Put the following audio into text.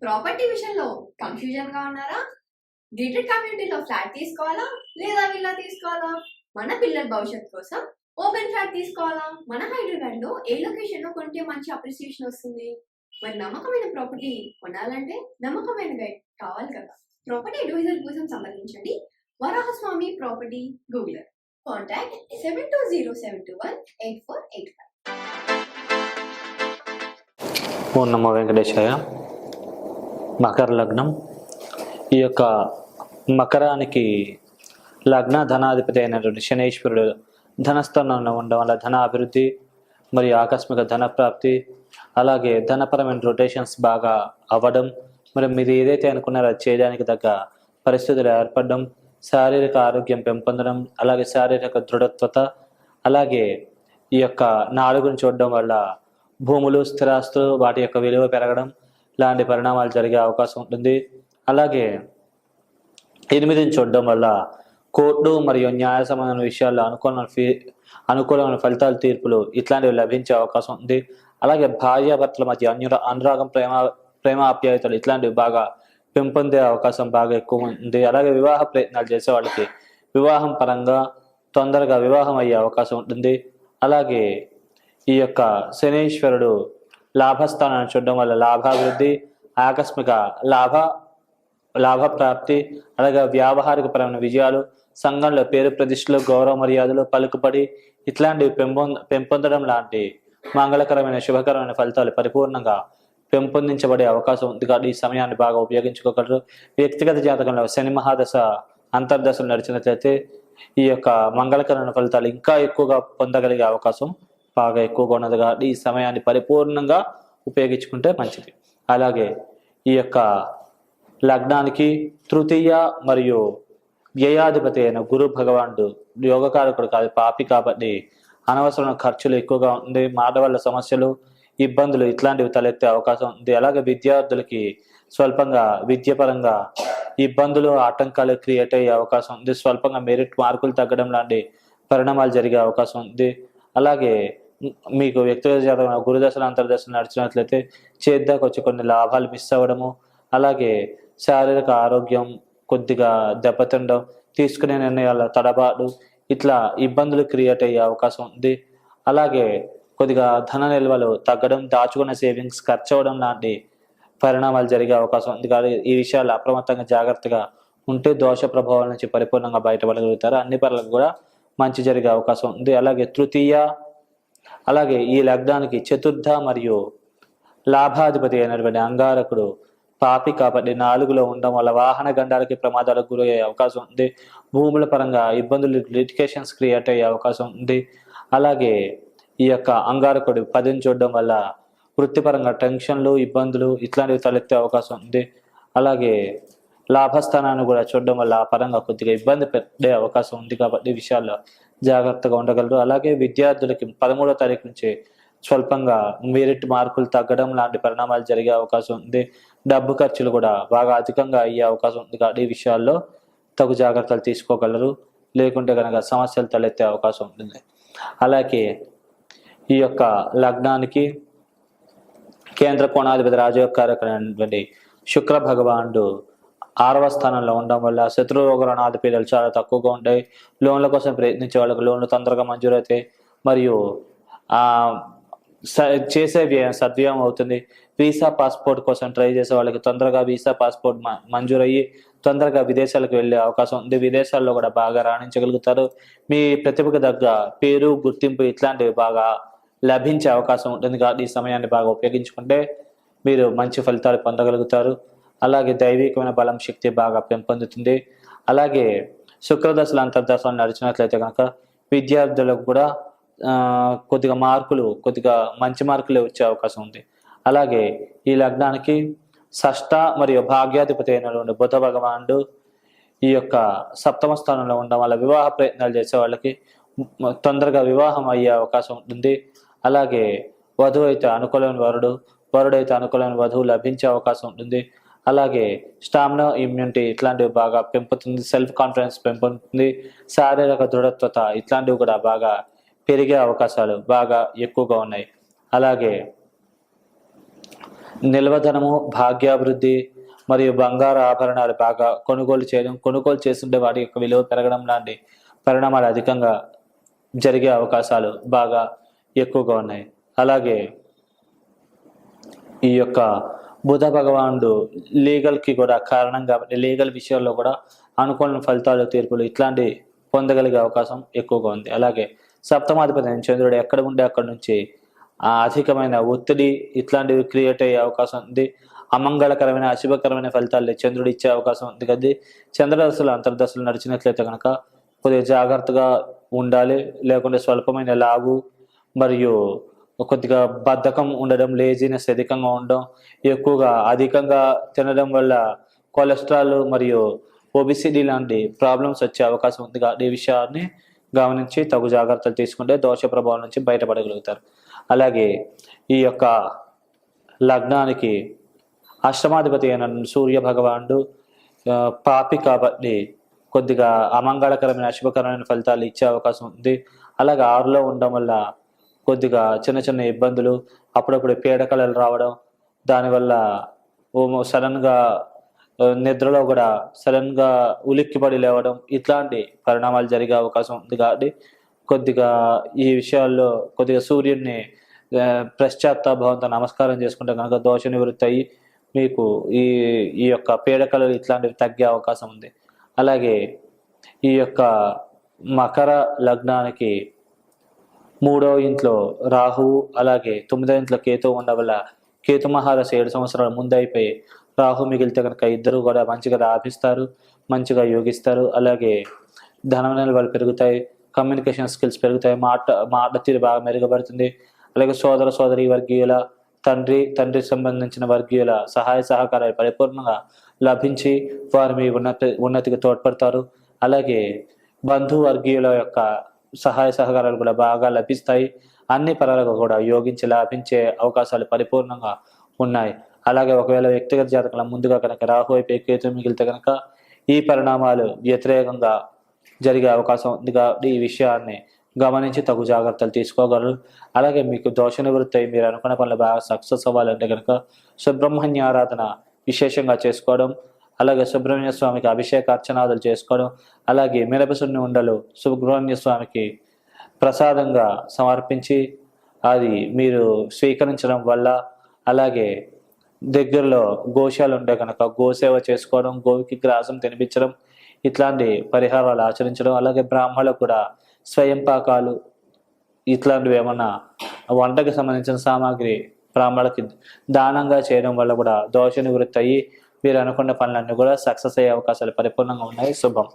Property విషయంలో confusion గా ఉన్నారా? గేటెడ్ కమ్యూనిటీలో ఫ్లాట్ తీసుకోవాలా లేదా విల్లా తీసుకోవాలా? మన పిల్లల భవిష్యత్తు కోసం ఓపెన్ ఫ్లాట్ తీసుకోవాలా? మన హైదరాబాద్ లో ఏ లొకేషన్ లో కొంటే మంచి అప్రిసియేషన్ వస్తుంది? మరి నమ్మకమైన ప్రాపర్టీ కొనాలంటే నమ్మకమైన గైడ్ కావాలి కదా. ప్రాపర్టీ అడ్వైజర్ కోసం సంప్రదించండి వరాహస్వామి ప్రాపర్టీ గూగులర్. కాంటాక్ట్ 7207218485. ఓం నమో వెంకటేశాయ. మకర లగ్నం. ఈ యొక్క మకరానికి లగ్న ధనాధిపతి అయినటువంటి శనీశ్వరుడు ధనస్థానంలో ఉండడం వల్ల ధన అభివృద్ధి మరియు ఆకస్మిక ధన ప్రాప్తి, అలాగే ధనపరమైన రొటేషన్స్ బాగా అవ్వడం, మరి మీరు ఏదైతే అనుకున్నారో అది చేయడానికి తగ్గ పరిస్థితులు ఏర్పడడం, శారీరక ఆరోగ్యం పెంపొందడం, అలాగే శారీరక దృఢత్వత, అలాగే ఈ యొక్క నాలుగుని చూడడం వల్ల భూములు స్థిరాస్తులు వాటి యొక్క విలువ పెరగడం లాంటి పరిణామాలు జరిగే అవకాశం ఉంటుంది. అలాగే 8ని చూడడం వల్ల కోర్టు మరియు న్యాయ సంబంధమైన విషయాల్లో అనుకూలమైన ఫలితాలు, తీర్పులు ఇట్లాంటివి లభించే అవకాశం ఉంది. అలాగే భార్యాభర్తల మధ్య అనురాగం, ప్రేమ ఆప్యాయతలు ఇట్లాంటివి బాగా పెంపొందే అవకాశం బాగా ఎక్కువ ఉంది. అలాగే వివాహ ప్రయత్నాలు చేసే వాళ్ళకి వివాహం పరంగా తొందరగా వివాహం అయ్యే అవకాశం ఉంటుంది. అలాగే ఈ యొక్క శనీశ్వరుడు లాభస్థానాన్ని చూడడం వల్ల లాభాభివృద్ధి, ఆకస్మిక లాభ ప్రాప్తి, అలాగే వ్యావహారిక పరమైన విజయాలు, సంఘంలో పేరు ప్రతిష్టలు, గౌరవ మర్యాదలు, పలుకుబడి ఇట్లాంటివి పెంపొందడం లాంటి మంగళకరమైన శుభకరమైన ఫలితాలు పరిపూర్ణంగా పెంపొందించబడే అవకాశం ఉంది. కాబట్టి ఈ సమయాన్ని బాగా ఉపయోగించుకోగలరు. వ్యక్తిగత జాతకంలో శని మహాదశ అంతర్దశలు నడిచినట్లయితే ఈ యొక్క మంగళకరమైన ఫలితాలు ఇంకా ఎక్కువగా పొందగలిగే అవకాశం బాగా ఎక్కువగా ఉన్నది. కాబట్టి ఈ సమయాన్ని పరిపూర్ణంగా ఉపయోగించుకుంటే మంచిది. అలాగే ఈ యొక్క లగ్నానికి తృతీయ మరియు వ్యయాధిపతి అయిన గురు భగవానుడు యోగకారకుడు కాదు, పాపి, కాబట్టి అనవసరమైన ఖర్చులు ఎక్కువగా ఉంది. మాట వల్ల సమస్యలు, ఇబ్బందులు ఇట్లాంటివి తలెత్తే అవకాశం ఉంది. అలాగే విద్యార్థులకి స్వల్పంగా విద్యపరంగా ఇబ్బందులు, ఆటంకాలు క్రియేట్ అయ్యే అవకాశం ఉంది. స్వల్పంగా మెరిట్ మార్కులు తగ్గడం లాంటి పరిణామాలు జరిగే అవకాశం ఉంది. అలాగే మీకు వ్యక్తిగత జాతకం గురుదశలు అంతర్దశలు నడిచినట్లయితే చేద్దాకు వచ్చి కొన్ని లాభాలు మిస్ అవ్వడము, అలాగే శారీరక ఆరోగ్యం కొద్దిగా దెబ్బతిండడం, తీసుకునే నిర్ణయాల తడబాటు ఇట్లా ఇబ్బందులు క్రియేట్ అయ్యే అవకాశం ఉంది. అలాగే కొద్దిగా ధన నిల్వలు తగ్గడం, దాచుకున్న సేవింగ్స్ ఖర్చు అవ్వడం లాంటి పరిణామాలు జరిగే అవకాశం ఉంది. కానీ ఈ విషయాలు అప్రమత్తంగా జాగ్రత్తగా ఉంటే దోష ప్రభావాల నుంచి పరిపూర్ణంగా బయటపడగలుగుతారు. అన్ని పనులకు కూడా మంచి జరిగే అవకాశం ఉంది. అలాగే తృతీయ, అలాగే ఈ లగ్నానికి చతుర్థ మరియు లాభాధిపతి అయినటువంటి అంగారకుడు పాపి కాబట్టి 4లో ఉండడం వల్ల వాహన గండాలకి ప్రమాదాలకు గురయ్యే అవకాశం ఉంది. భూముల పరంగా ఇబ్బందులు, లిటికేషన్స్ క్రియేట్ అయ్యే అవకాశం ఉంది. అలాగే ఈ యొక్క అంగారకుడు 10ని చూడడం వల్ల వృత్తిపరంగా టెన్షన్లు, ఇబ్బందులు ఇట్లాంటివి తలెత్తే అవకాశం ఉంది. అలాగే లాభస్థానాన్ని కూడా చూడడం వల్ల ఆ పరంగా కొద్దిగా ఇబ్బంది పెట్టే అవకాశం ఉంది. కాబట్టి ఈ విషయాల్లో జాగ్రత్తగా ఉండగలరు. అలాగే విద్యార్థులకి 13వ తారీఖు నుంచి స్వల్పంగా మెరిట్ మార్కులు తగ్గడం లాంటి పరిణామాలు జరిగే అవకాశం ఉంది. డబ్బు ఖర్చులు కూడా బాగా అధికంగా అయ్యే అవకాశం ఉంది. కాబట్టి ఈ విషయాల్లో తగు జాగ్రత్తలు తీసుకోగలరు. లేకుంటే కనుక సమస్యలు తలెత్తే అవకాశం ఉంటుంది. అలాగే ఈ యొక్క లగ్నానికి కేంద్ర కోణాధిపతి రాజయోగకారకుడైనటువంటి శుక్ర భగవానుడు 6వ స్థానంలో ఉండడం వల్ల శత్రు రోగ రుణాధిపీడలు చాలా తక్కువగా ఉంటాయి. లోన్ల కోసం ప్రయత్నించే వాళ్ళకి లోన్లు తొందరగా మంజూరవుతాయి మరియు చేసే వ్యయం సద్వ్యయం అవుతుంది. వీసా పాస్పోర్ట్ కోసం ట్రై చేసే వాళ్ళకి తొందరగా వీసా పాస్పోర్ట్ మంజూరయ్యి తొందరగా విదేశాలకు వెళ్ళే అవకాశం ఉంది. విదేశాల్లో కూడా బాగా రాణించగలుగుతారు. మీ ప్రతిభకు తగ్గ పేరు, గుర్తింపు ఇట్లాంటివి బాగా లభించే అవకాశం ఉంటుంది. కాబట్టి ఈ సమయాన్ని బాగా ఉపయోగించుకుంటే మీరు మంచి ఫలితాలు పొందగలుగుతారు. అలాగే దైవికమైన బలం, శక్తి బాగా పెంపొందుతుంది. అలాగే శుక్రదశలు అంతర్దశలు నడిచినట్లయితే కనుక విద్యార్థులకు కూడా కొద్దిగా మంచి మార్కులే వచ్చే అవకాశం ఉంది. అలాగే ఈ లగ్నానికి షష్ఠ మరియు భాగ్యాధిపతి అయినటువంటి బుధ భగవానుడు ఈ యొక్క 7వ స్థానంలో ఉండడం వల్ల వివాహ ప్రయత్నాలు చేసే వాళ్ళకి తొందరగా వివాహం అయ్యే అవకాశం ఉంటుంది. అలాగే వధువు అయితే అనుకూలమైన వరుడైతే అనుకూలమైన వధువు లభించే అవకాశం ఉంటుంది. అలాగే స్టామినా, ఇమ్యూనిటీ ఇట్లాంటివి బాగా పెంపుతుంది. Self confidence పెంపుతుంది. శారీరక దృఢత్వత ఇట్లాంటివి కూడా బాగా పెరిగే అవకాశాలు బాగా ఎక్కువగా ఉన్నాయి. అలాగే నిల్వధనము, భాగ్యాభివృద్ధి మరియు బంగారు ఆభరణాలు బాగా కొనుగోలు చేయడం, కొనుగోలు చేస్తుంటే వాటి యొక్క విలువ పెరగడం లాంటి పరిణామాలు అధికంగా జరిగే అవకాశాలు బాగా ఎక్కువగా ఉన్నాయి. అలాగే ఈ యొక్క బుధ భగవానుడు లీగల్కి కూడా కారణం కాబట్టి లీగల్ విషయాల్లో కూడా అనుకూల ఫలితాలు, తీర్పులు ఇట్లాంటి పొందగలిగే అవకాశం ఎక్కువగా ఉంది. అలాగే సప్తమాధిపతి అయిన చంద్రుడు ఎక్కడ ఉంటే అక్కడ నుంచి అధికమైన ఒత్తిడి ఇట్లాంటివి క్రియేట్ అయ్యే అవకాశం ఉంది. అమంగళకరమైన, అశుభకరమైన ఫలితాలు చంద్రుడు ఇచ్చే అవకాశం ఉంది. కదా చంద్రదశలు, అంతర్దశలు నడిచినట్లయితే కనుక కొద్దిగా జాగ్రత్తగా ఉండాలి. లేకుంటే స్వల్పమైన లావు మరియు కొద్దిగా బద్ధకం ఉండడం, లేజినెస్ అధికంగా ఉండడం, అధికంగా తినడం వల్ల కొలెస్ట్రాల్ మరియు ఒబిసిటీ లాంటి ప్రాబ్లమ్స్ వచ్చే అవకాశం ఉంది. ఈ విషయాన్ని గమనించి తగు జాగ్రత్తలు తీసుకుంటే దోష ప్రభావం నుంచి బయటపడగలుగుతారు. అలాగే ఈ యొక్క లగ్నానికి అష్టమాధిపతి అయిన సూర్య భగవానుడు పాపి కాబట్టి కొద్దిగా అమంగళకరమైన, అశుభకరమైన ఫలితాలు ఇచ్చే అవకాశం ఉంది. అలాగే 6లో ఉండడం వల్ల కొద్దిగా చిన్న చిన్న ఇబ్బందులు, అప్పుడప్పుడు పీడకలలు రావడం, దానివల్ల సడన్గా నిద్రలో కూడా సడన్గా ఉలిక్కిపడి లేవడం ఇట్లాంటి పరిణామాలు జరిగే అవకాశం ఉంది. కాబట్టి కొద్దిగా ఈ విషయాల్లో కొద్దిగా సూర్యుడిని పశ్చాత్తాపంతో నమస్కారం చేసుకుంటే కనుక దోష నివృత్తి అయ్యి మీకు ఈ ఈ యొక్క పీడకలలు ఇట్లాంటివి తగ్గే అవకాశం ఉంది. అలాగే ఈ యొక్క మకర లగ్నానికి 3వ ఇంట్లో రాహువు, అలాగే 9వ ఇంట్లో కేతువు ఉండడం వల్ల కేతు మహాదశ 7 సంవత్సరాల ముందు అయిపోయి రాహు మిగిలితే కనుక ఇద్దరు కూడా మంచిగా లాభిస్తారు, మంచిగా యోగిస్తారు. అలాగే ధనం నిల్వలు పెరుగుతాయి, కమ్యూనికేషన్ స్కిల్స్ పెరుగుతాయి, మాట తీరు బాగా మెరుగుపడుతుంది. అలాగే సోదరి వర్గీయుల, తండ్రికి సంబంధించిన వర్గీయుల సహాయ సహకారాలు పరిపూర్ణంగా లభించి వారు మీ ఉన్నతికి తోడ్పడతారు. అలాగే బంధువర్గీయుల యొక్క సహాయ సహకారాలు కూడా బాగా లభిస్తాయి. అన్ని పరాలకు కూడా యోగించి లాభించే అవకాశాలు పరిపూర్ణంగా ఉన్నాయి. అలాగే ఒకవేళ వ్యక్తిగత జాతకంలో ముందుగా కనుక రాహు అయిపోయి కేతు మిగిలితే కనుక ఈ పరిణామాలు వ్యతిరేకంగా జరిగే అవకాశం ఉంది. కాబట్టి ఈ విషయాన్ని గమనించి తగు జాగ్రత్తలు తీసుకోగలరు. అలాగే మీకు దోష నివృత్తి అయి మీరు అనుకున్న పనులు బాగా సక్సెస్ అవ్వాలంటే కనుక సుబ్రహ్మణ్య ఆరాధన విశేషంగా చేసుకోవడం, అలాగే సుబ్రహ్మణ్య స్వామికి అభిషేక అర్చనాదులు చేసుకోవడం, అలాగే మినపసున్ని ఉండలు సుబ్రహ్మణ్య స్వామికి ప్రసాదంగా సమర్పించి అది మీరు స్వీకరించడం వల్ల, అలాగే దగ్గరలో గోశాలు ఉంటే కనుక గోసేవ చేసుకోవడం, గోవికి గ్రాసం తినిపించడం ఇట్లాంటి పరిహారాలు ఆచరించడం, అలాగే బ్రాహ్మణులకు కూడా స్వయం పాకాలు ఇట్లాంటివి ఏమన్నా వంటకి సంబంధించిన సామాగ్రి బ్రాహ్మణులకి దానంగా చేయడం వల్ల కూడా దోష నివృత్తి అయ్యి మీరు అనుకున్న పనులన్నీ కూడా సక్సెస్ అయ్యే అవకాశాలు పరిపూర్ణంగా ఉన్నాయి. శుభం.